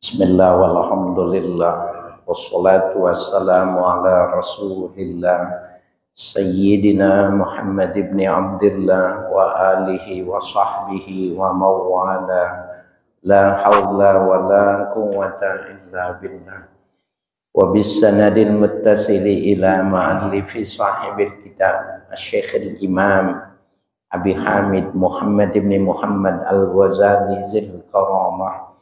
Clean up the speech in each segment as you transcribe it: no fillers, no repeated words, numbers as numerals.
Bismillah walhamdulillah wassalatu wassalamu ala rasulillah Sayyidina Muhammad ibn Abdillah wa alihi wa sahbihi wa mawala la hawla wa la quwwata illa billah wa bisanadil muttasili ila ma'alifi sahibil kitab Syekh al-Imam Abi Hamid Muhammad ibn Muhammad al-Ghazali zil karamah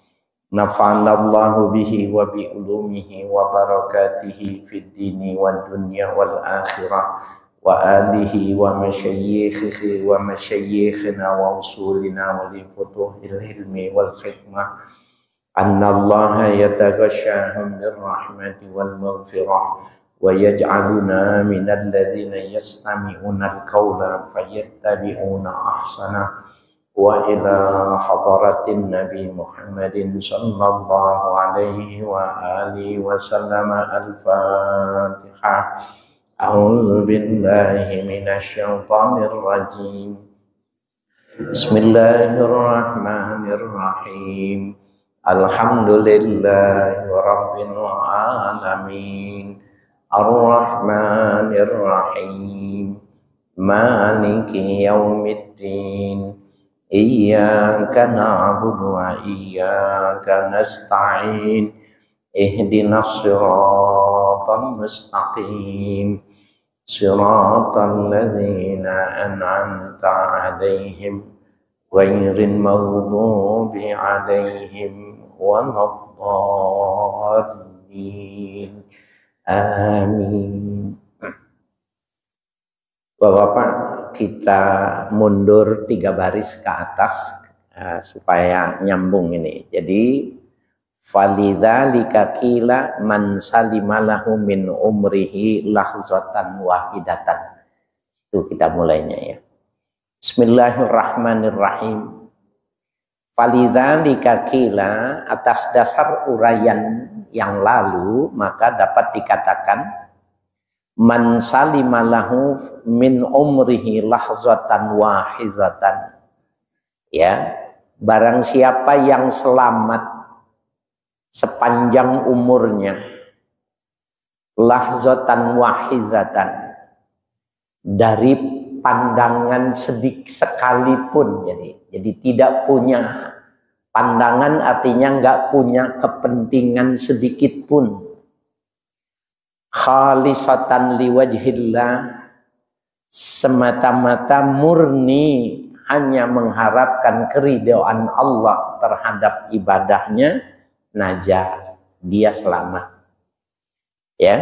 nafa'ana Allahu bihi wa bi ulumihi wa barakatihi fid dini wad dunya wal akhirah wa alihi wa masyayikhihi wa masyayikhina wa usulina wa li futuhil ilmi wal hikmah anna Allaha yataghashahum bir rahmati wal maghfirah wa yaj'aluna minal ladzina yastami'una al-qawla fayattabi'una ahsana wa ila hadaratin Nabi Muhammadin sallallahu alaihi wa alihi wa sallama al-Fatihah. A'udzu billahi minasy syaithanir rajim. Bismillahirrahmanirrahim. Alhamdulillahi rabbil alamin. Ar-Rahmanir Rahim. Maliki yaumiddin. Iyyaka na'budu wa iyyaka nasta'in ihdinas siratal mustaqim siratal ladzina an'amta 'alaihim ghairil maghdubi 'alaihim waladdallin. Amin. Bapak-bapak, kita mundur 3 baris ke atas supaya nyambung ini. Jadi falidzalika qila man salimalahu min umrihi lahzatan wahidatan. Itu kita mulainya ya. Bismillahirrahmanirrahim. Falidzalika qila, atas dasar uraian yang lalu maka dapat dikatakan man salimalahu min umrihi lahzatan wahizatan, ya, barang siapa yang selamat sepanjang umurnya lahzatan wahizatan, dari pandangan sedikit sekalipun, jadi tidak punya pandangan, artinya nggak punya kepentingan sedikit pun, khalisatan liwajhillah, semata-mata murni hanya mengharapkan keridhaan Allah terhadap ibadahnya, najah, dia selamat. Ya,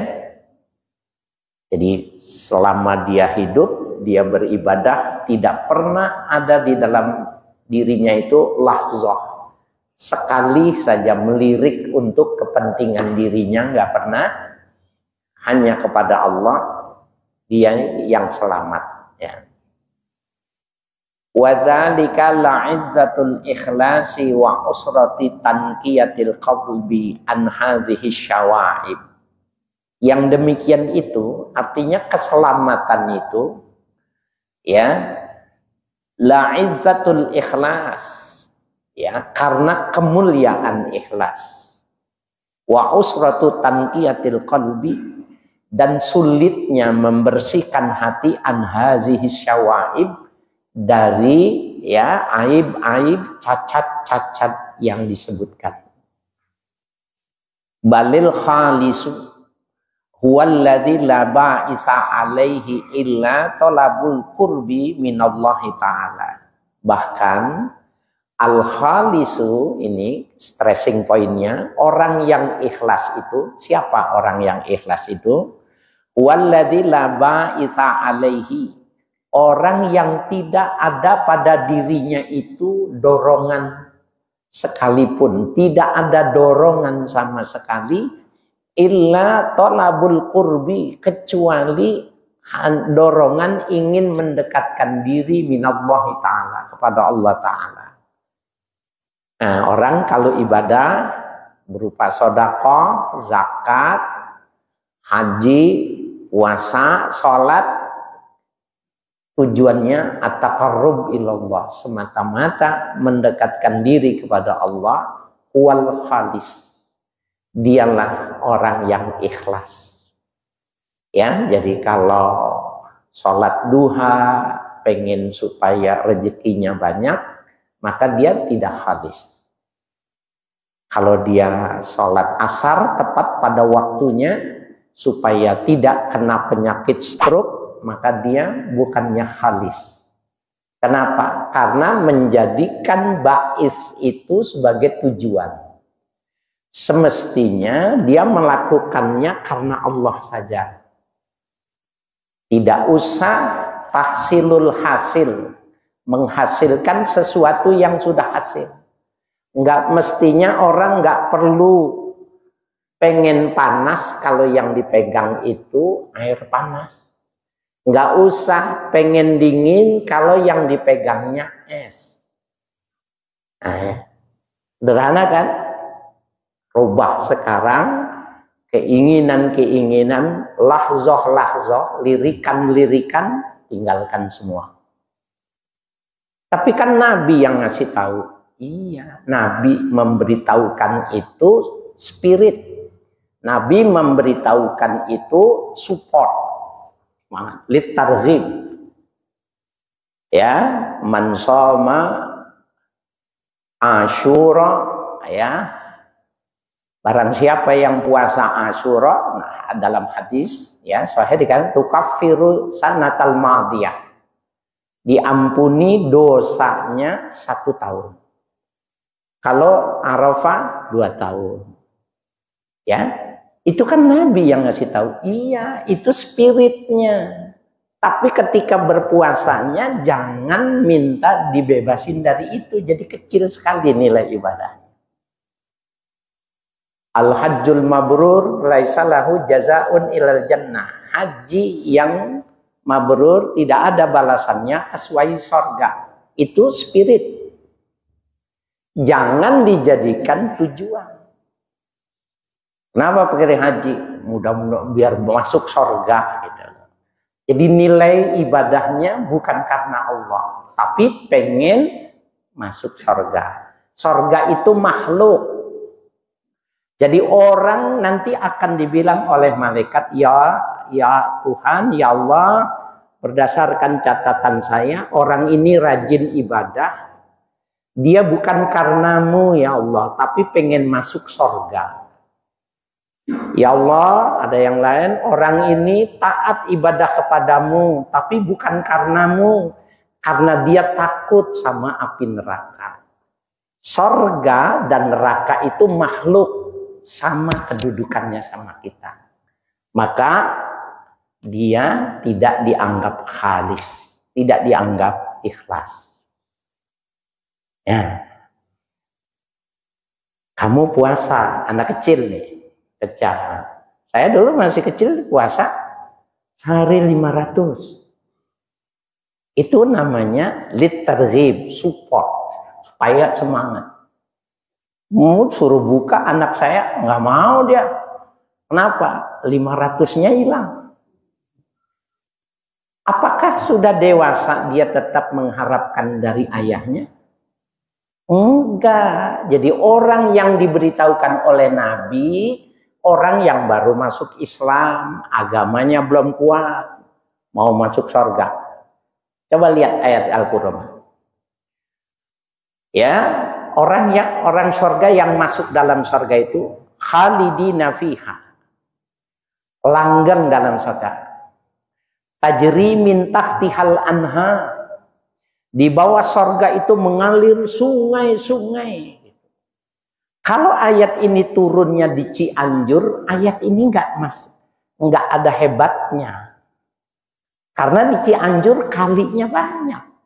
jadi selama dia hidup, dia beribadah, tidak pernah ada di dalam dirinya itu lahzah, sekali saja melirik untuk kepentingan dirinya, nggak pernah. Hanya kepada Allah dia yang selamat, ya. Wa dzalika la'izzatul ikhlasi wa usrati tanqiyatil qalbi an hadhihi syawa'ib. Yang demikian itu artinya keselamatan itu, ya, la'izzatul ikhlas, ya, karena kemuliaan ikhlas. Wa usratu tanqiyatil qalbi, dan sulitnya membersihkan hati an hazihi syawaib, dari, ya, aib-aib, cacat-cacat yang disebutkan. Balil khalisu huwallazi la ba'isa alaihi illa talabul qurbi minallahi ta'ala. Bahkan al khalisu ini stressing pointnya, orang yang ikhlas itu, siapa orang yang ikhlas itu? Walladzi la ba'itsa alaihi, orang yang tidak ada pada dirinya itu dorongan sekalipun, tidak ada dorongan sama sekali, illa talabul qurbi, kecuali dorongan ingin mendekatkan diri minallahi ta'ala, kepada Allah ta'ala. Nah, orang kalau ibadah berupa sedekah, zakat, haji, puasa, sholat, tujuannya at-taqarrub ilallah, semata-mata mendekatkan diri kepada Allah, huwal khalis. dialah orang yang ikhlas. Ya, jadi kalau sholat duha pengen supaya rezekinya banyak, maka dia tidak khalis. Kalau dia sholat asar tepat pada waktunya supaya tidak kena penyakit stroke, maka dia bukannya khalis. Kenapa? Karena menjadikan ba'is itu sebagai tujuan. Semestinya dia melakukannya karena Allah saja. Tidak usah tahsilul hasil, menghasilkan sesuatu yang sudah hasil. Enggak mestinya orang enggak perlu pengen panas kalau yang dipegang itu air panas. Enggak usah pengen dingin kalau yang dipegangnya es. Nah, sederhana kan? Rubah sekarang keinginan-keinginan, lahzoh-lahzoh, lirikan-lirikan, tinggalkan semua. Tapi kan Nabi yang ngasih tahu. Iya, Nabi memberitahukan itu spirit. Nabi memberitahukan itu support. Litarghib. Ya, man shoma Asyura, ya. Barang siapa yang puasa Asyura, nah dalam hadis ya sahih dikatakan tukaffiru sanatal madiyah, diampuni dosanya 1 tahun. Kalau Arafah 2 tahun. Ya, itu kan Nabi yang ngasih tahu. Iya, itu spiritnya. Tapi ketika berpuasanya jangan minta dibebasin dari itu, jadi kecil sekali nilai ibadah. Al-hajjul mabrur laisa lahu jazaa'un ilal jannah. Haji yang mabrur tidak ada balasannya kecuali surga. Itu spirit. Jangan dijadikan tujuan. Kenapa pergi haji? Mudah-mudahan biar masuk surga gitu. Jadi nilai ibadahnya bukan karena Allah, tapi pengen masuk surga. Surga itu makhluk. Jadi orang nanti akan dibilang oleh malaikat, ya Tuhan, ya Allah, berdasarkan catatan saya, orang ini rajin ibadah, dia bukan karenamu ya Allah, tapi pengen masuk surga. Ya Allah, ada yang lain, orang ini taat ibadah kepadamu, tapi bukan karenamu, karena dia takut sama api neraka. Surga dan neraka itu makhluk, sama kedudukannya sama kita. Maka dia tidak dianggap khalis, tidak dianggap ikhlas. Ya. Kamu puasa, anak kecil nih, kecil. Saya dulu masih kecil puasa sehari 500. Itu namanya litarghib, support, supaya semangat. Mau suruh buka anak saya nggak mau dia. Kenapa? 500-nya hilang. Apakah sudah dewasa dia tetap mengharapkan dari ayahnya? Enggak. Jadi orang yang diberitahukan oleh Nabi, orang yang baru masuk Islam, agamanya belum kuat, mau masuk surga. Coba lihat ayat Al-Quran. Ya. Orang surga yang masuk dalam surga itu khalidina fiha, langgeng dalam surga. Tajri min tahtihal anha, di bawah surga itu mengalir sungai-sungai. Kalau ayat ini turunnya di Cianjur, ayat ini nggak ada hebatnya, karena di Cianjur kalinya banyak.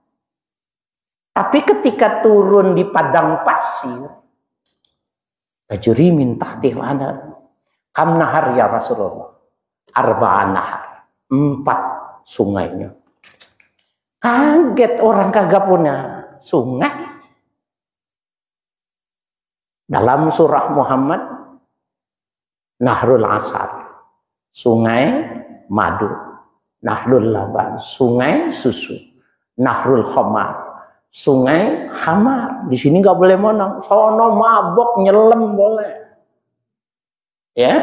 Tapi ketika turun di padang pasir, tajri min tahtihal anhar, kam nahar ya Rasulullah, 4 nahar, 4 sungainya. Kaget orang kagak punya sungai. Dalam surah Muhammad, Nahrul Asar, sungai madu, Nahrul Laban, sungai susu, Nahrul Khamar, sungai khamar. Di sini nggak boleh monong, sono mabok nyelam boleh. ya,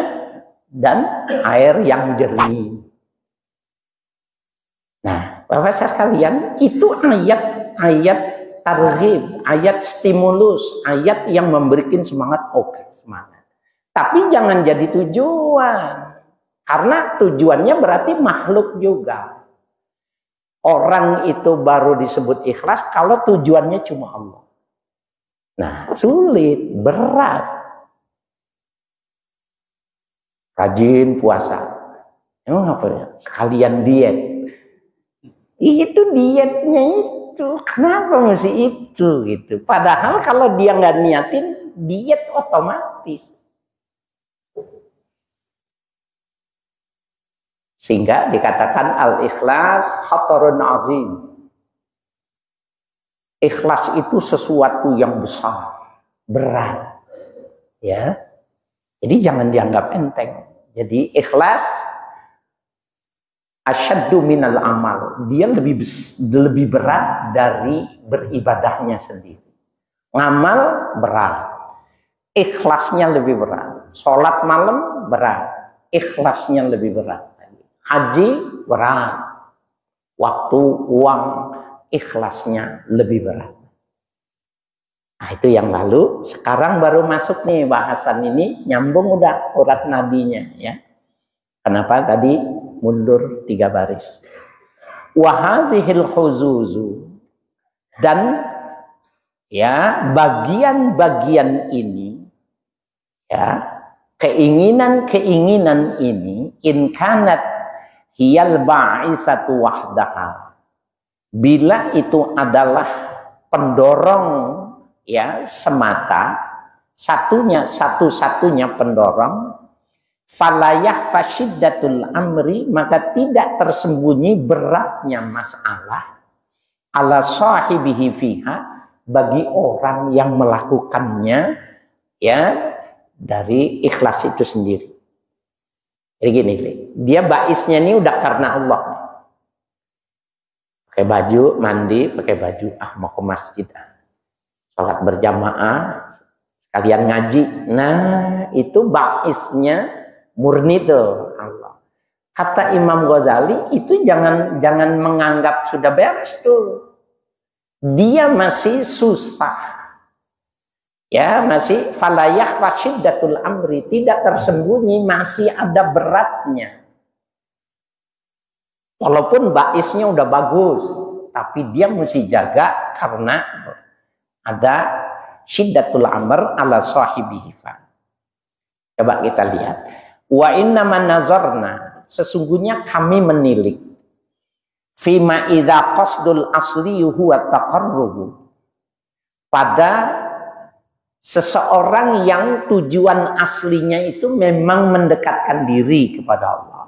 dan air yang jernih. Nah, Bapak sekalian, itu ayat targhib, ayat stimulus, ayat yang memberikan semangat. Oke, semangat. Tapi jangan jadi tujuan. Karena tujuannya berarti makhluk juga. Orang itu baru disebut ikhlas kalau tujuannya cuma Allah. Nah, sulit, berat. Rajin puasa. Emang apa ya? Sekalian diet. Itu dietnya itu. Kenapa mesti itu gitu? Padahal kalau dia nggak niatin, diet otomatis. Sehingga dikatakan al-ikhlas khatarun azim. Ikhlas itu sesuatu yang besar, berat. Ya. Jadi jangan dianggap enteng. Jadi ikhlas asyaddu minal amal. Dia lebih berat dari beribadahnya sendiri. Ngamal berat. Ikhlasnya lebih berat. Sholat malam berat. Ikhlasnya lebih berat. Haji berat. Waktu, uang, ikhlasnya lebih berat. Nah, itu yang lalu. Sekarang baru masuk nih bahasan ini, nyambung udah urat nadinya ya. Kenapa tadi mundur 3 baris? Wahadzihil khuzuzu, dan ya bagian-bagian ini ya, keinginan-keinginan ini in kanat hiyal ba'isatu wahdaha, bila itu adalah pendorong ya semata, satu-satunya pendorong, falayah fasyiddatul amri, maka tidak tersembunyi beratnya masalah ala sahibihi fiha, bagi orang yang melakukannya ya dari ikhlas itu sendiri. Jadi gini, dia baisnya ini udah karena Allah. Pakai baju, mandi, pakai baju, mau ke masjid, sholat berjamaah, sekalian ngaji. Nah, itu baisnya murni tuh Allah. Kata Imam Ghazali, itu jangan menganggap sudah beres tuh. Dia masih susah. Ya, masih falayah fasyiddatul amri, tidak tersembunyi, masih ada beratnya. Walaupun baisnya udah bagus, tapi dia mesti jaga karena ada syiddatul amr ala sahibihi. Coba kita lihat. Wa inna man nazarna, sesungguhnya kami menilik fima idza qasdul asli huwa taqarrubu, pada seseorang yang tujuan aslinya itu memang mendekatkan diri kepada Allah.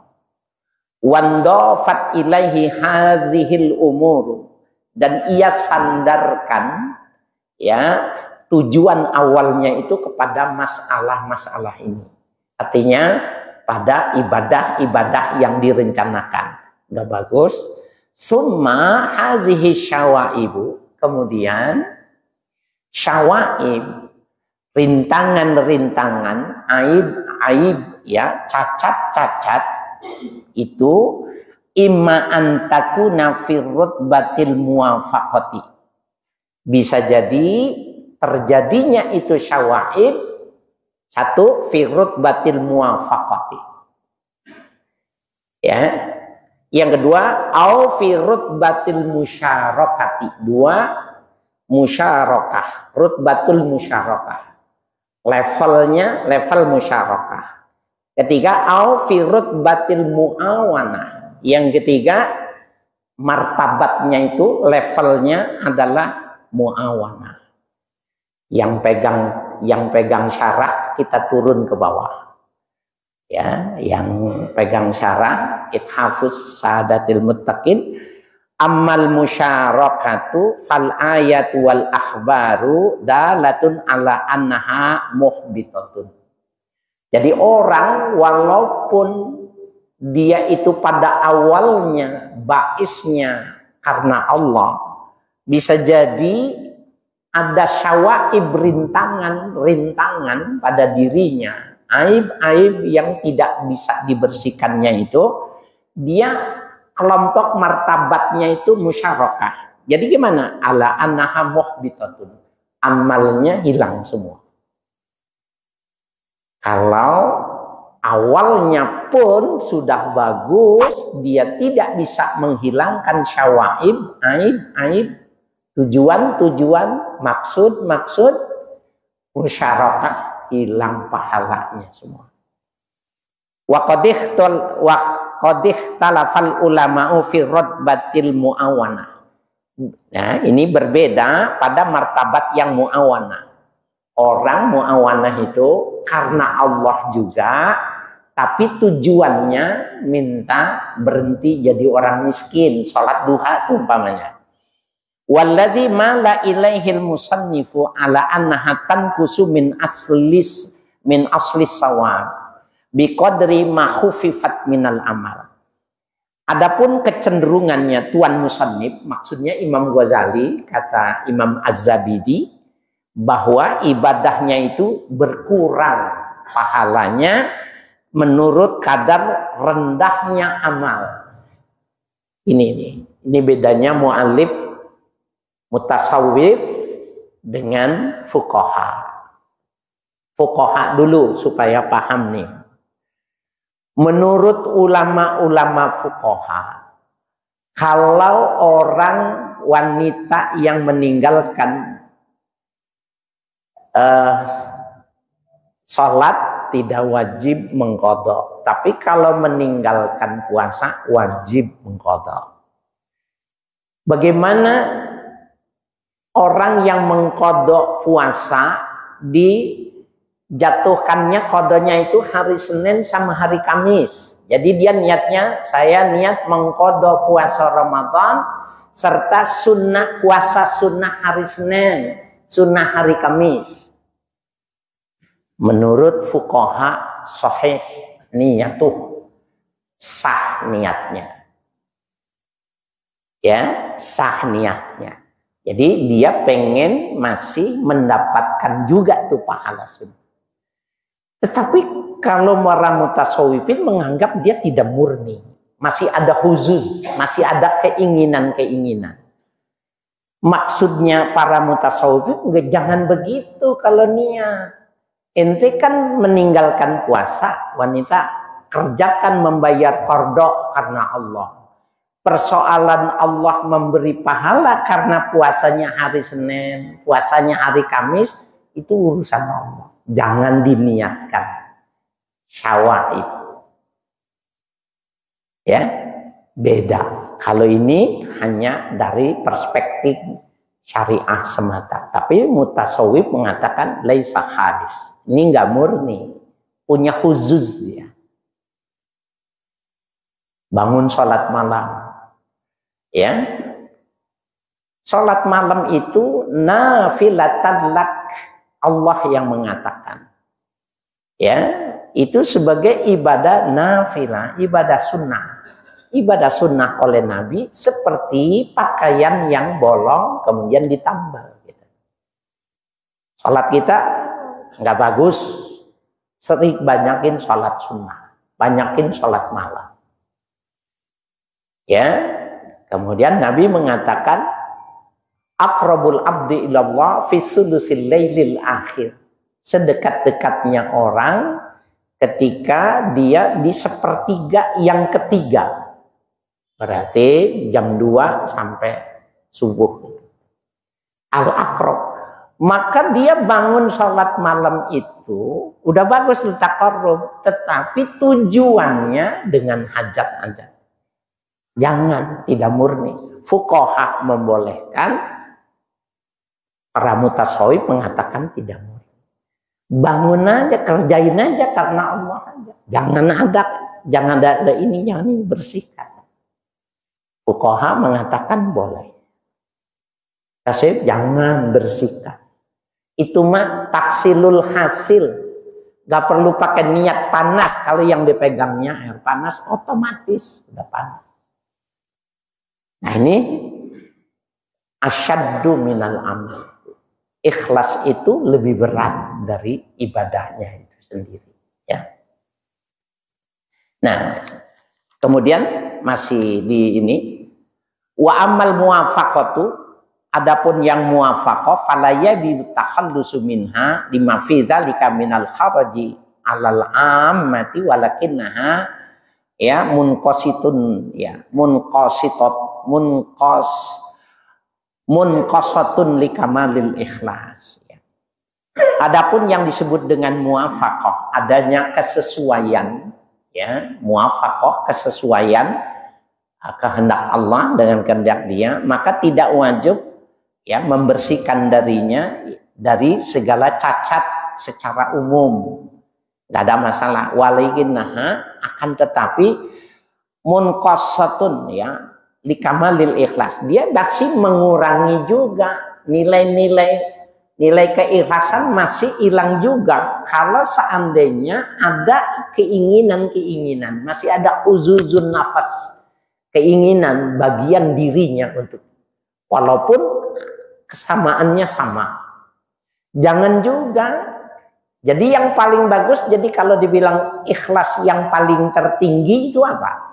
Wandofat ilaihi hadzihil umur, dan ia sandarkan ya tujuan awalnya itu kepada masalah-masalah ini. Artinya pada ibadah-ibadah yang direncanakan. Udah bagus. Summa hazihi syawaibu, kemudian syawaib, rintangan-rintangan, aib ya, cacat-cacat itu imma antakuna firrutbatil muwafaqati, bisa jadi terjadinya itu syawaib, satu firrutbatil muwafaqati ya, yang kedua au firrutbatil musyarakati, dua musyarakah, rutbatul musyarakah, levelnya level musyarakah. Ketiga au fi rutbatil muawanah, yang ketiga martabatnya itu levelnya adalah muawanah. Yang pegang syarah kita turun ke bawah. Ya, yang pegang syarah ithafus sadatil muttaqin. Ammal musyarakatu fal ayatu wal akhbaru dalatun ala annaha muhbitatun. Jadi orang walaupun dia itu pada awalnya baisnya karena Allah, bisa jadi ada syawaib rintangan pada dirinya Aib-aib yang tidak bisa dibersihkannya itu, dia kelompok martabatnya itu musyarakah. Jadi gimana? Ala annaha muhbitatun. Amalnya hilang semua. Kalau awalnya pun sudah bagus, dia tidak bisa menghilangkan syawaib, aib, tujuan, maksud, musyarakah, hilang pahalanya semua. Wa qadih talafal ulama'u fi radbatil mu'awana. Nah, ini berbeda pada martabat yang mu'awana. Orang mu'awanah itu karena Allah juga, tapi tujuannya minta berhenti jadi orang miskin, sholat duha itu umpamanya. Walladzi mala ilaihil musannifu ala annaha tankusu min aslis sawab biqadri ma khufifat minal amal. Adapun kecenderungannya tuan musannif, maksudnya Imam Ghazali, kata Imam Az-Zabidi, bahwa ibadahnya itu berkurang pahalanya menurut kadar rendahnya amal. Ini bedanya mu'alif mutasawwif dengan fuqaha. Fuqaha dulu supaya paham nih. Menurut ulama-ulama fuqaha, kalau orang wanita yang meninggalkan sholat tidak wajib mengqadha, tapi kalau meninggalkan puasa wajib mengqadha. Bagaimana orang yang mengqadha puasa dijatuhkannya qadanya itu hari Senin sama hari Kamis. Jadi dia niatnya, saya niat mengqadha puasa Ramadan serta puasa sunnah hari Senin, sunnah hari Kamis. Menurut fuqaha sahih niyatuh, sah niatnya. Ya, sah niatnya. Jadi dia pengen masih mendapatkan juga tuh pahala sunnah. Tetapi kalau orang mutasawwifin menganggap dia tidak murni, masih ada huzuz, masih ada keinginan-keinginan. Maksudnya para mutasawwifin jangan begitu kalau niat. Ente kan meninggalkan puasa, wanita kerjakan membayar qardha karena Allah. Persoalan Allah memberi pahala karena puasanya hari Senin, puasanya hari Kamis, itu urusan Allah. Jangan diniatkan syawaib. Ya, beda. Kalau ini hanya dari perspektif syariah semata. Tapi mutasawwif mengatakan laisa khalis. Ini enggak murni, punya khusus dia. Bangun sholat malam. Ya. Sholat malam itu nafilatan lak, Allah yang mengatakan. Ya, itu sebagai ibadah nafilah, ibadah sunnah. Ibadah sunnah oleh Nabi seperti pakaian yang bolong kemudian ditambal. Gitu. Sholat kita nggak bagus, sering banyakin sholat sunnah, banyakin sholat malam. Ya, kemudian Nabi mengatakan aqrabul abdi ilallah fi sulusil lailil akhir. Sedekat-dekatnya orang ketika dia di sepertiga yang ketiga. Berarti jam 2 sampai subuh. Al-aqrab. Maka dia bangun sholat malam itu udah bagus taqarrub, tetapi tujuannya dengan hajat-hajat. Jangan, tidak murni. Fuqaha membolehkan, para mutasawwif mengatakan tidak murni. Bangun aja, kerjain aja karena Allah aja. Jangan ada ini, jangan ini, bersihkan. Fuqaha mengatakan boleh. Tasawuf jangan bersihkan. Itu mah taksilul hasil. Gak perlu pakai niat panas. Kalau yang dipegangnya air panas, otomatis udah panas. Nah ini asyaddu minal amal. Ikhlas itu lebih berat dari ibadahnya itu sendiri. Nah, kemudian masih di ini, wa amal muwafaqatu, adapun yang muwafaqah falaya bi takhallusu minha lima fi dzalika minal kharaji alal ammati walakinnaha ya munqasitun ya munqasatun likamalil ikhlas ya. Adapun yang disebut dengan muwafaqah, adanya kesesuaian ya, muwafaqah kesesuaian kehendak Allah dengan kehendak Dia, maka tidak wajib ya membersihkan darinya dari segala cacat secara umum, nggak ada masalah. Walakinnaha, akan tetapi munqasatun ya likamalil ikhlas, dia masih mengurangi juga nilai keikhlasan, masih hilang juga kalau seandainya ada keinginan, masih ada huzuzun nafas, keinginan bagian dirinya untuk, walaupun kesamaannya sama. Jangan juga. Jadi yang paling bagus, jadi kalau dibilang ikhlas yang paling tertinggi itu apa?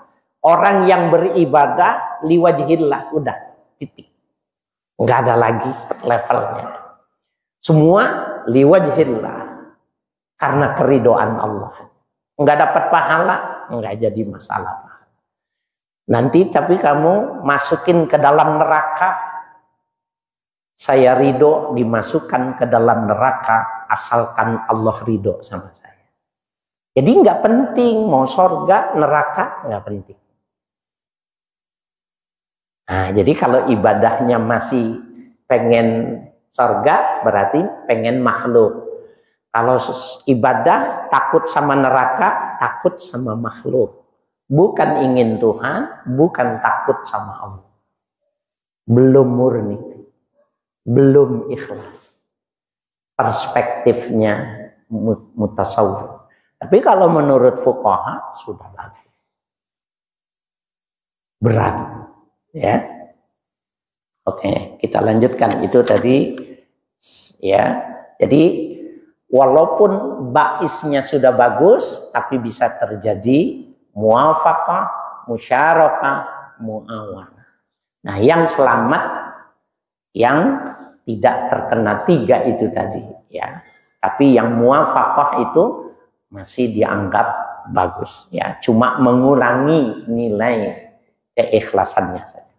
Orang yang beribadah liwajhillah, udah titik. Nggak ada lagi levelnya. Semua liwajhillah, karena keridoan Allah. Nggak dapat pahala, nggak jadi masalah. Nanti tapi kamu masukin ke dalam neraka, saya ridho dimasukkan ke dalam neraka asalkan Allah ridho sama saya. Jadi nggak penting mau surga neraka, nggak penting. Nah, jadi kalau ibadahnya masih pengen surga, berarti pengen makhluk. Kalau ibadah takut sama neraka, takut sama makhluk. Bukan ingin Tuhan, bukan takut sama Allah. Belum murni, belum ikhlas. Perspektifnya mutasawwif. Tapi kalau menurut fuqaha sudah bagus. Berat. Ya, oke, kita lanjutkan itu tadi ya. Jadi walaupun baisnya sudah bagus, tapi bisa terjadi muwafaqah, musyarakah, muawanah. Nah, yang selamat, yang tidak terkena tiga itu tadi ya. Tapi yang muwafaqah itu masih dianggap bagus ya, cuma mengurangi nilai keikhlasannya saja.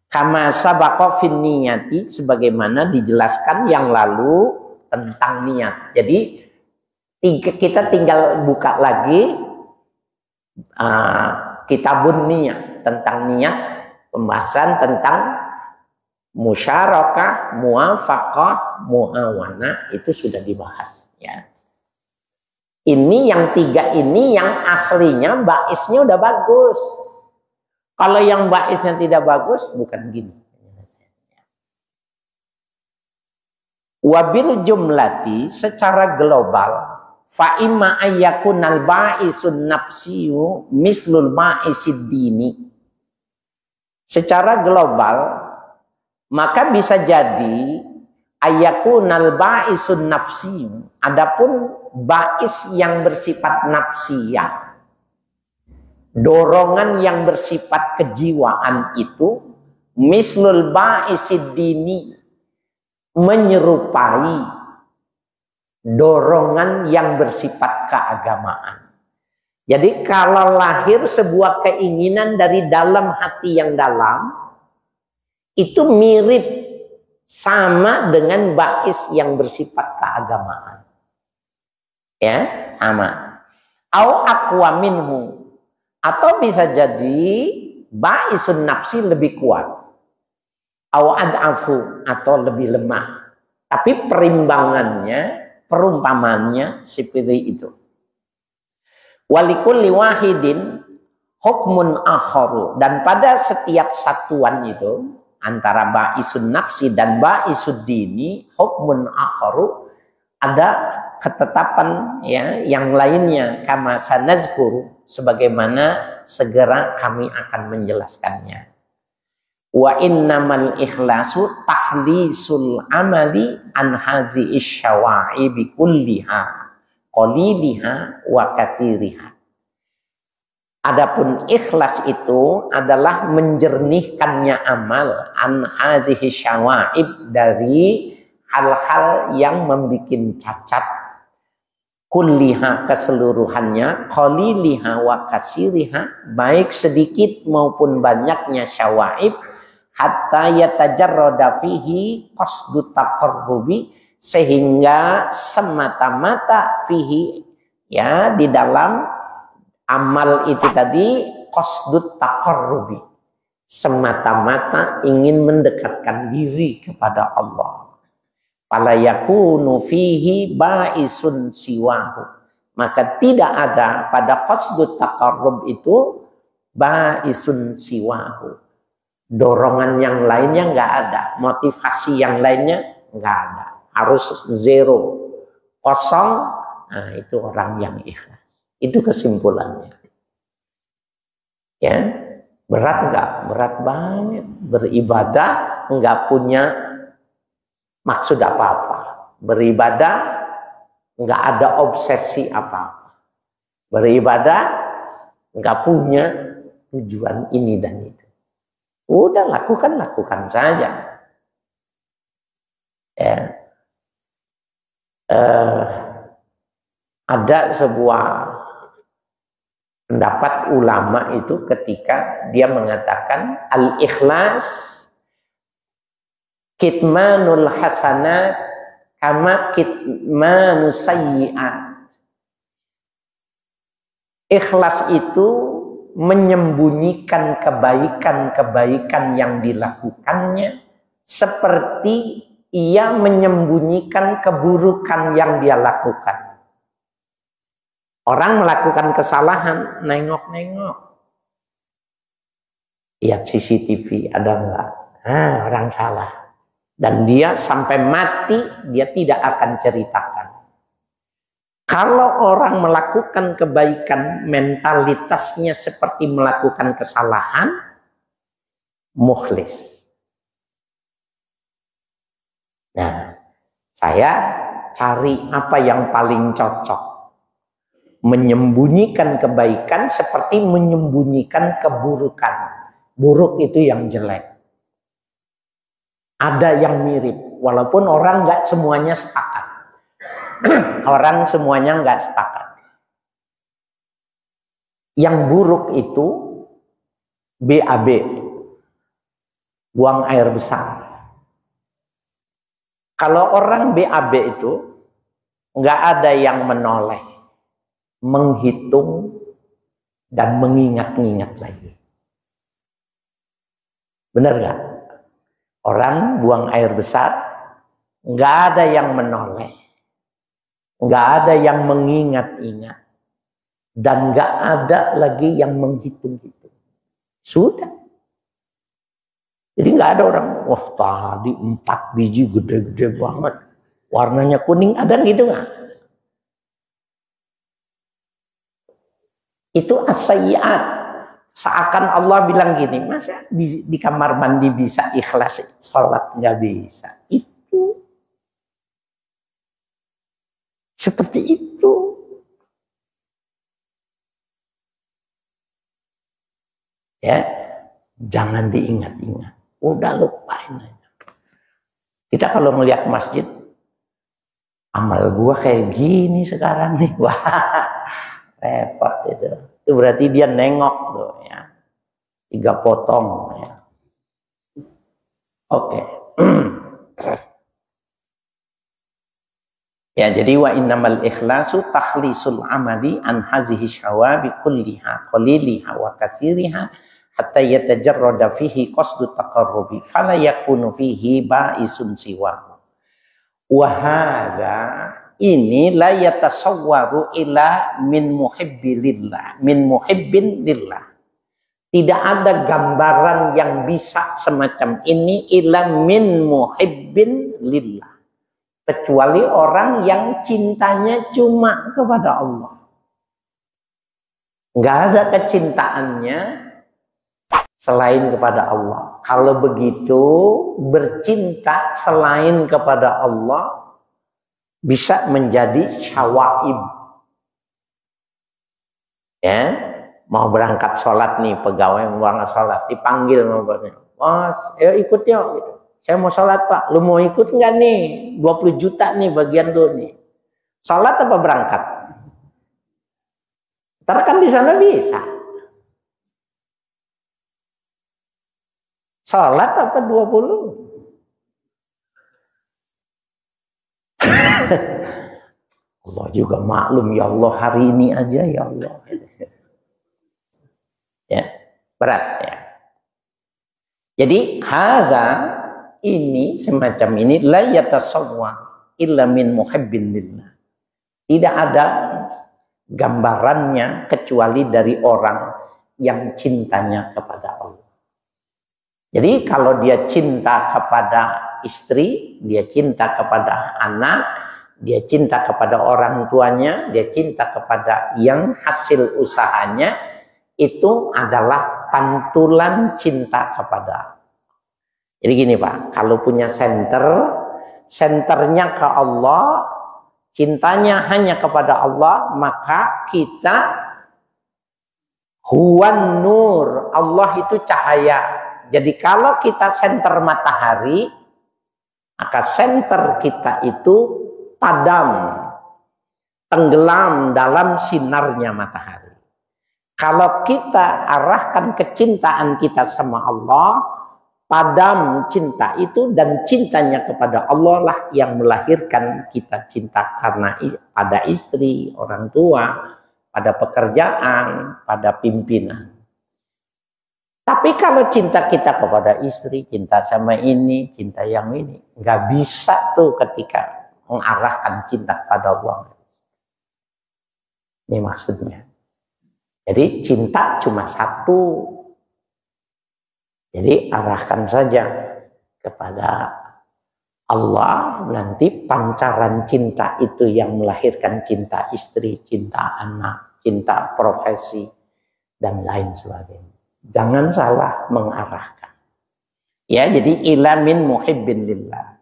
Kama sabaqa fin niyati, sebagaimana dijelaskan yang lalu tentang niat. Jadi kita tinggal buka lagi kitabun niyat, tentang niat, pembahasan tentang musyarakah, muwafaqah, muawanah, itu sudah dibahas ya. Ini yang tiga ini yang aslinya baisnya udah bagus. Kalau yang baisnya tidak bagus, bukan gini. Wabil jumlati, secara global, fa imma ayyakunal ba'isun nafsiyu mislul ba'isid dini. Secara global, maka bisa jadi ayyakunal ba'isun nafsiyu, adapun ba'is yang bersifat nafsiyah, dorongan yang bersifat kejiwaan itu mislul ba'isid dini, menyerupai dorongan yang bersifat keagamaan. Jadi kalau lahir sebuah keinginan dari dalam hati yang dalam, itu mirip sama dengan ba'is yang bersifat keagamaan. Ya, sama. Au aqwa minhu, atau bisa jadi ba'isun nafsi lebih kuat, au ad'afu, atau lebih lemah. Tapi perimbangannya, perumpamannya seperti itu. Walikulli wahidin hukmun akharu, dan pada setiap satuan itu antara ba'isun nafsi dan ba'isud dini, hukmun akharu, ada ketetapan ya yang lainnya, kama sanazkuru, sebagaimana segera kami akan menjelaskannya. Wa innamal ikhlasu tahlisul amali an hazi isyawa'ibi kulliha qaliliha wa kathiriha. Adapun ikhlas itu adalah menjernihkannya amal an hazihi syawa'ib, dari hal-hal yang membuat cacat, kulliha keseluruhannya, qaliliha wa kasiriha, baik sedikit maupun banyaknya syawa'ib, hatta yatajarrada fihi qasdu taqarrubi, sehingga semata-mata fihi, ya, di dalam amal itu tadi qasdut taqarrubi, semata-mata ingin mendekatkan diri kepada Allah. Fala yakunu fihi ba'isun siwahu, maka tidak ada pada qasdut taqarrub itu ba'isun siwahu, dorongan yang lainnya nggak ada, motivasi yang lainnya nggak ada, harus zero, kosong. Nah, itu orang yang ikhlas. Itu kesimpulannya. Ya, berat enggak? Berat banget. Beribadah enggak punya maksud apa-apa. Beribadah enggak ada obsesi apa-apa. Beribadah enggak punya tujuan ini dan itu. Udah lakukan saja. Ya. Ada sebuah pendapat ulama itu ketika dia mengatakan al-ikhlas kitmanul hasanat kama kitmanus sayyi'at. Ikhlas itu menyembunyikan kebaikan-kebaikan yang dilakukannya seperti ia menyembunyikan keburukan yang dia lakukan. Orang melakukan kesalahan, nengok-nengok. Lihat CCTV, ada enggak? Orang salah. Dan dia sampai mati, dia tidak akan ceritakan. Kalau orang melakukan kebaikan, mentalitasnya seperti melakukan kesalahan, mukhlis. Nah, saya cari apa yang paling cocok. Menyembunyikan kebaikan seperti menyembunyikan keburukan. Buruk itu yang jelek. Ada yang mirip, walaupun orang nggak semuanya sepakat. Orang semuanya nggak sepakat. Yang buruk itu BAB, buang air besar. Kalau orang BAB itu nggak ada yang menoleh, menghitung dan mengingat-ingat lagi. Benar nggak? Orang buang air besar, nggak ada yang menoleh, nggak ada yang mengingat-ingat, dan nggak ada lagi yang menghitung-hitung. Sudah. Jadi nggak ada orang, wah tadi 4 biji gede-gede banget, warnanya kuning, ada gitu nggak? Itu as-sayyi'at. Seakan Allah bilang gini, masa di kamar mandi bisa ikhlas, sholat nggak bisa. Itu seperti itu. Ya, jangan diingat-ingat. Udah lupain aja. Kita kalau melihat masjid, amal gua kayak gini sekarang nih, wah. Repot itu. Itu berarti dia nengok tuh ya. 3 potong ya. Oke. Ya, jadi wa innamal ikhlasu takhlisul amali an hazihi syawabi kulliha qaliliha wa kasiriha hatta yatajarrada fihi qasdu taqarrubi fala yakunu fihi ba'isun siwa. Wa hadza, ini la yatasawwaru ila min muhibbilillah, min muhibbin lillah. Tidak ada gambaran yang bisa semacam ini ila min muhibbin lillah, kecuali orang yang cintanya cuma kepada Allah. Enggak ada kecintaannya selain kepada Allah. Kalau begitu, bercinta selain kepada Allah bisa menjadi syawaib. Ya, mau berangkat sholat nih, pegawai mau berangkat sholat, dipanggil sama bosnya, "Bos, ayo ikut yuk," gitu. "Saya mau sholat Pak." "Lu mau ikut nggak nih? 20 juta nih bagian lu nih." Sholat apa berangkat? Ntar kan di sana bisa. Sholat apa 20? Allah juga maklum, ya Allah, hari ini aja ya Allah. Ya, berat ya. Jadi hadza, ini semacam ini, la yatasawwa illa min muhibbin lillah. Tidak ada gambarannya kecuali dari orang yang cintanya kepada Allah. Jadi kalau dia cinta kepada istri, dia cinta kepada anak, dia cinta kepada orang tuanya, dia cinta kepada yang hasil usahanya, itu adalah pantulan cinta kepada. Jadi gini Pak, kalau punya senternya ke Allah, cintanya hanya kepada Allah, maka kita huwan nur, Allah itu cahaya. Jadi kalau kita senter matahari, maka senter kita itu padam, tenggelam dalam sinarnya matahari. Kalau kita arahkan kecintaan kita sama Allah, padam cinta itu, dan cintanya kepada Allah lah yang melahirkan kita cinta karena pada istri, orang tua, pada pekerjaan, pada pimpinan. Tapi kalau cinta kita kepada istri, cinta sama ini, cinta yang ini, nggak bisa tuh ketika mengarahkan cinta kepada Allah. Ini maksudnya. Jadi cinta cuma satu. Jadi arahkan saja kepada Allah, nanti pancaran cinta itu yang melahirkan cinta istri, cinta anak, cinta profesi, dan lain sebagainya. Jangan salah mengarahkan. Ya, jadi ila min muhibbin lillah.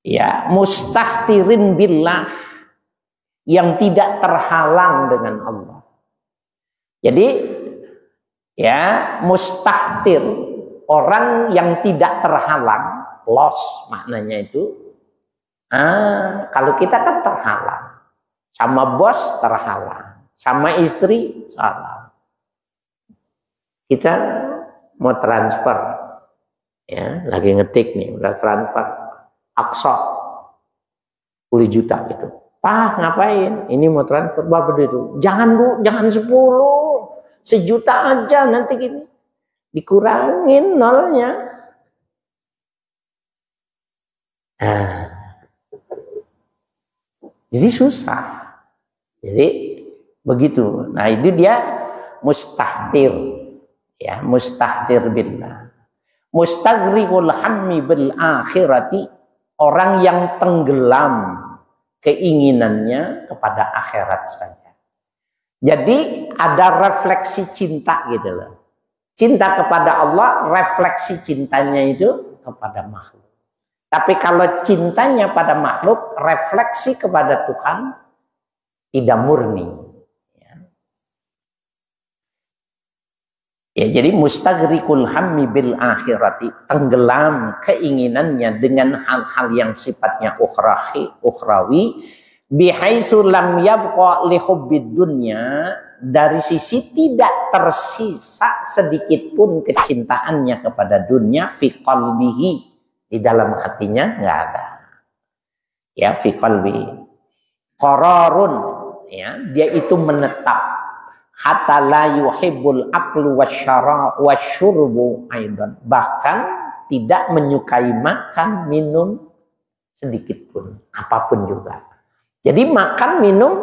Ya, mustahtirin billah, yang tidak terhalang dengan Allah. Jadi ya, mustahtir, orang yang tidak terhalang, loss maknanya itu. Kalau kita kan terhalang, sama bos terhalang, sama istri salah. Kita mau transfer, ya, lagi ngetik nih, udah transfer Aqsa 10 juta gitu. "Pak, ngapain?" "Ini mau transfer." "Berapa itu?" "Jangan Bu, jangan 10, 1 juta aja, nanti gini." Dikurangin nolnya. Jadi susah. Jadi begitu. Nah, itu dia mustahtir. Ya, mustahtir billah. Mustaghriqul hammi bil akhirati, orang yang tenggelam keinginannya kepada akhirat saja. Jadi ada refleksi cinta gitu loh. Cinta kepada Allah, refleksi cintanya itu kepada makhluk. Tapi kalau cintanya pada makhluk, refleksi kepada Tuhan, tidak murni. Ya, jadi mustaghriqul hammi bil akhirati, tenggelam keinginannya dengan hal-hal yang sifatnya ukhrawi, bihaitsu lam yabqa li hubbid dunya, dari sisi tidak tersisa sedikit pun kecintaannya kepada dunia, fi qalbihi, di dalam hatinya nggak ada. Ya, fi qalbihi qararun, ya, dia itu menetap. Hatta la yuhibbul aklu wasyurbu aidan, bahkan tidak menyukai makan minum sedikit pun, apapun juga. Jadi makan minum,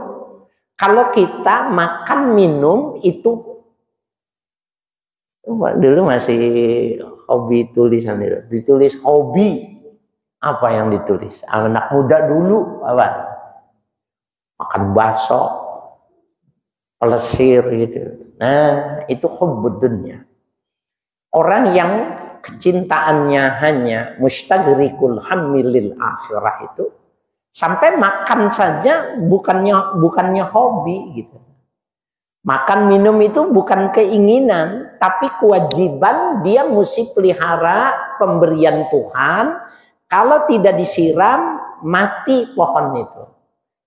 kalau kita makan minum itu, dulu masih hobi tulisan itu, ditulis hobi, apa yang ditulis anak muda dulu apa? Makan bakso, pelesir gitu. Nah, itu hubbud dunya. Orang yang kecintaannya hanya mustaghriqul hammi lil akhirah itu, sampai makan saja bukannya hobi gitu. Makan minum itu bukan keinginan, tapi kewajiban. Dia mesti pelihara pemberian Tuhan. Kalau tidak disiram, mati pohon itu.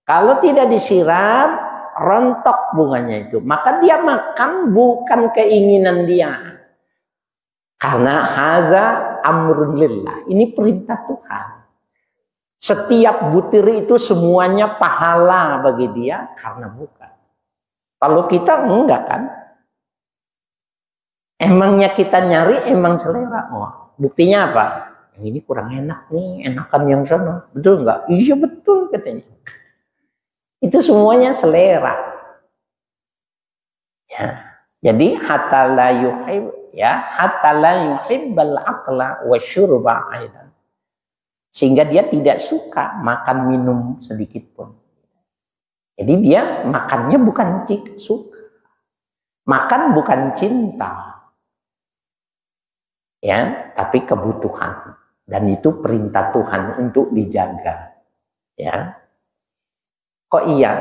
Kalau tidak disiram, rontok bunganya itu. Maka dia makan bukan keinginan dia. Karena haza amrun lillah. Ini perintah Tuhan. Setiap butir itu semuanya pahala bagi dia karena bukan. Kalau kita enggak kan? Emangnya kita nyari, emang selera. Oh, buktinya apa? Yang ini kurang enak nih, enakan yang sana. Betul enggak? Iya betul katanya. Itu semuanya selera. Ya. Jadi hatta la yuhib, ya, hatta la yuhibbal aqla wa syurba aidan. Sehingga dia tidak suka makan minum sedikit pun. Jadi dia makannya bukan suka. Makan bukan cinta. Ya, tapi kebutuhan. Dan itu perintah Tuhan untuk dijaga. Ya. Kok iya?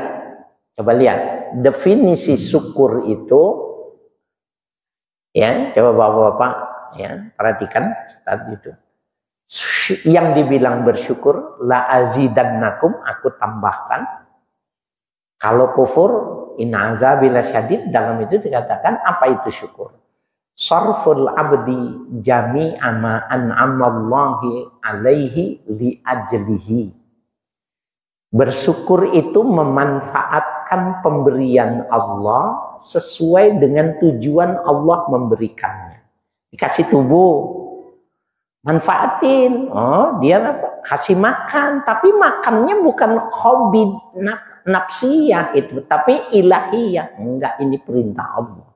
Coba lihat. Definisi syukur itu, ya, coba Bapak-bapak, ya, perhatikan tadi itu. Yang dibilang bersyukur, la azidannakum, aku tambahkan. Kalau kufur, inna azabil syadid, dalam itu dikatakan apa itu syukur? Sarful abdi jami'a ma an'amallahi alaihi li ajlihi. Bersyukur itu memanfaatkan pemberian Allah sesuai dengan tujuan Allah memberikannya. Dikasih tubuh, manfaatin. Oh, dia apa? Kasih makan, tapi makannya bukan hobi nafsiyah itu, tapi ilahiyah. Enggak, ini perintah Allah.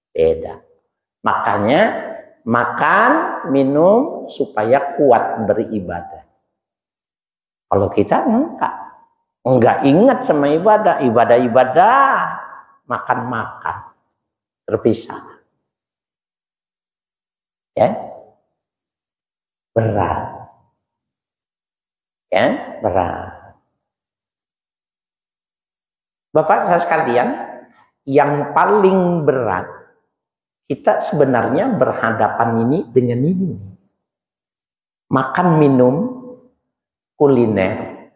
Beda. Makanya makan, minum supaya kuat beribadah. Kalau kita enggak ingat sama ibadah, ibadah, makan-makan, terpisah. Ya, berat. Ya, berat. Bapak saya sekalian, yang paling berat kita sebenarnya berhadapan ini dengan ini. Makan, minum, kuliner.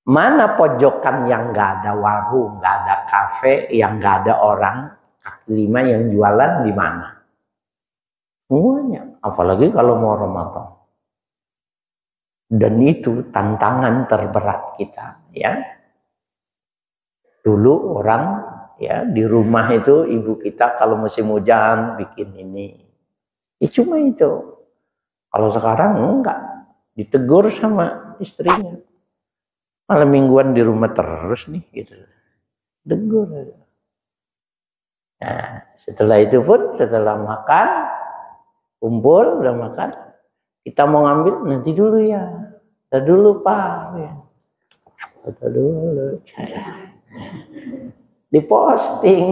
Mana pojokan yang nggak ada warung, nggak ada kafe, yang nggak ada orang kaki lima yang jualan di mana? Semuanya. Apalagi kalau mau Ramadan. Dan itu tantangan terberat kita, ya. Dulu orang, ya, di rumah itu ibu kita kalau musim hujan bikin ini. Ya cuma itu. Kalau sekarang enggak, ditegur sama istrinya. Malam mingguan di rumah terus nih gitu. Tegur. Nah, setelah itu pun setelah makan, kumpul udah makan, kita mau ngambil nanti dulu ya. Nanti dulu Pak. Ya. Nanti dulu. Diposting.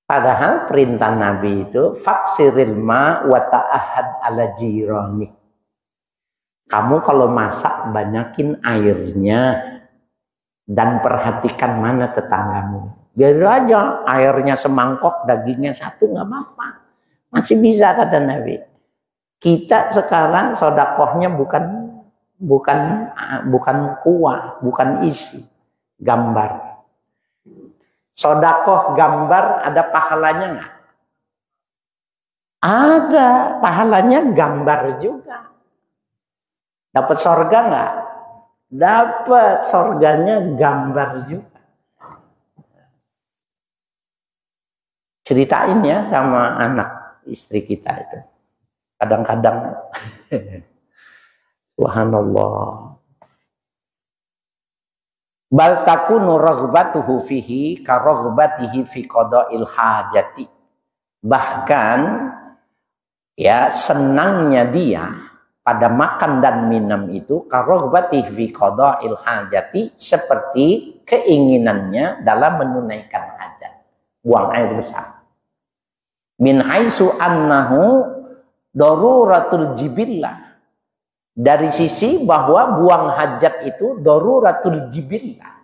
Padahal perintah Nabi itu faksiril ma wa ta'ahad ala jirani. Kamu kalau masak banyakin airnya dan perhatikan mana tetanggamu. Biar aja airnya semangkok, dagingnya satu nggak apa-apa. Masih bisa kata Nabi. Kita sekarang sodakohnya bukan kuah, bukan isi, gambar. Sodakoh gambar ada pahalanya nggak? Ada pahalanya, gambar juga. Dapat sorga nggak? Dapat, sorganya gambar juga. Ceritain ya sama anak istri kita itu. Kadang-kadang subhanallah. Bal takunu raghbatuhu fihi ka raghbatihi fi qada'il hajati. Bahkan ya senangnya dia pada makan dan minum itu ka raghbatihi fi qada'il hajati, seperti keinginannya dalam menunaikan hajat, buang air besar. Min haitsu annahu daruratul jibillah. Dari sisi bahwa buang hajat itu daruratul jibillah.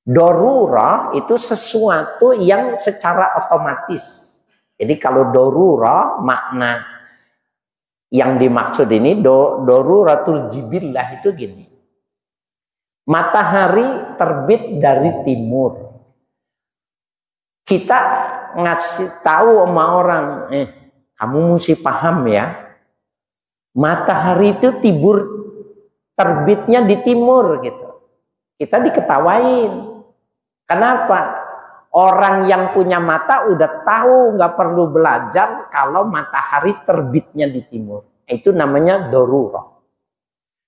Darurah itu sesuatu yang secara otomatis. Jadi kalau darurah makna yang dimaksud ini daruratul jibillah itu gini. Matahari terbit dari timur. Kita ngasih tahu sama orang, kamu mesti paham ya. Matahari itu terbitnya di timur gitu. Kita diketawain. Kenapa? Orang yang punya mata udah tahu, nggak perlu belajar kalau matahari terbitnya di timur. Itu namanya darurah.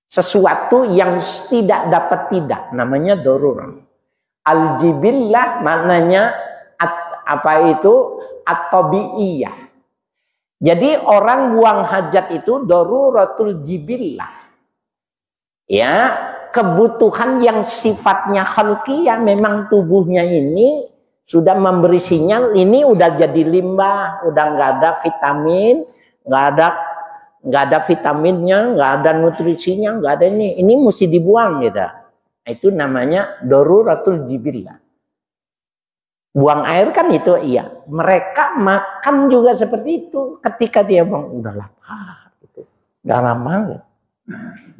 Sesuatu yang tidak dapat tidak, namanya darurah. Al-jibillah maknanya apa itu? At-tabi'iyah. Jadi orang buang hajat itu daruratul jibillah. Ya, kebutuhan yang sifatnya khalqiyah, memang tubuhnya ini sudah memberi sinyal ini udah jadi limbah, udah nggak ada vitamin, nggak ada vitaminnya, nggak ada nutrisinya, nggak ada ini mesti dibuang gitu. Itu namanya daruratul jibillah. Buang air kan itu iya. Mereka makan juga seperti itu. Ketika dia bilang udah lapar, gitu. Udah lama, gitu.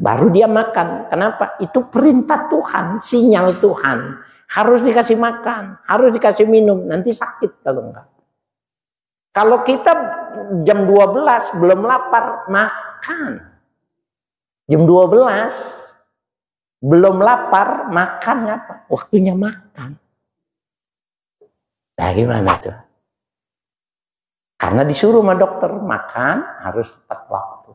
Baru dia makan. Kenapa? Itu perintah Tuhan, sinyal Tuhan. Harus dikasih makan, harus dikasih minum. Nanti sakit kalau enggak. Kalau kita jam 12 belum lapar, makan. Jam 12 belum lapar, makan apa? Waktunya makan. Nah gimana tuh? Karena disuruh sama dokter makan harus tepat waktu.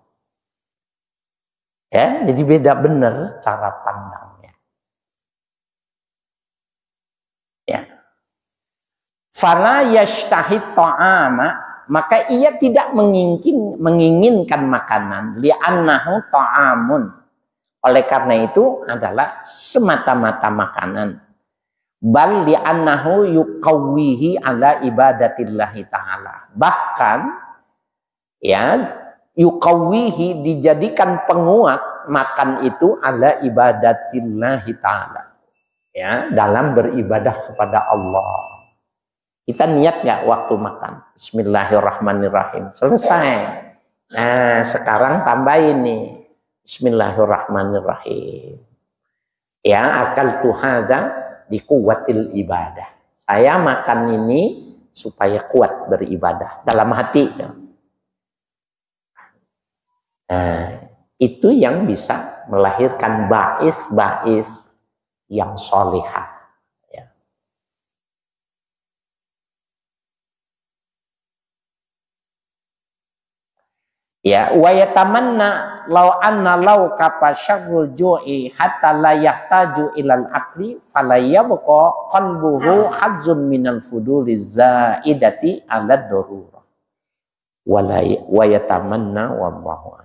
Ya, jadi beda benar cara pandangnya. Ya. Fala yashtahid ta'ama, maka ia tidak menginginkan makanan, li'annahu ta'amun. Oleh karena itu adalah semata-mata makanan. Bal li'annahu yuqawwihi ala ibadatillahi ta'ala. Bahkan ya yuqawwihi dijadikan penguat makan itu ala ibadatillahi ta'ala. Ya, dalam beribadah kepada Allah. Kita niat nggak waktu makan? Bismillahirrahmanirrahim. Selesai. Nah, sekarang tambahin nih. Bismillahirrahmanirrahim. Ya, akal tuhada di kuwatil ibadah. Saya makan ini supaya kuat beribadah dalam hati. Nah, itu yang bisa melahirkan ba'is yang solihah. Ya, wa yatamanna law anna law kafa syarrul ju'i hatta la yahtaju ilal akli fala yabqa qalbuhu hazzun minal fuduli zaidati ala darurah wa yatamanna wallahu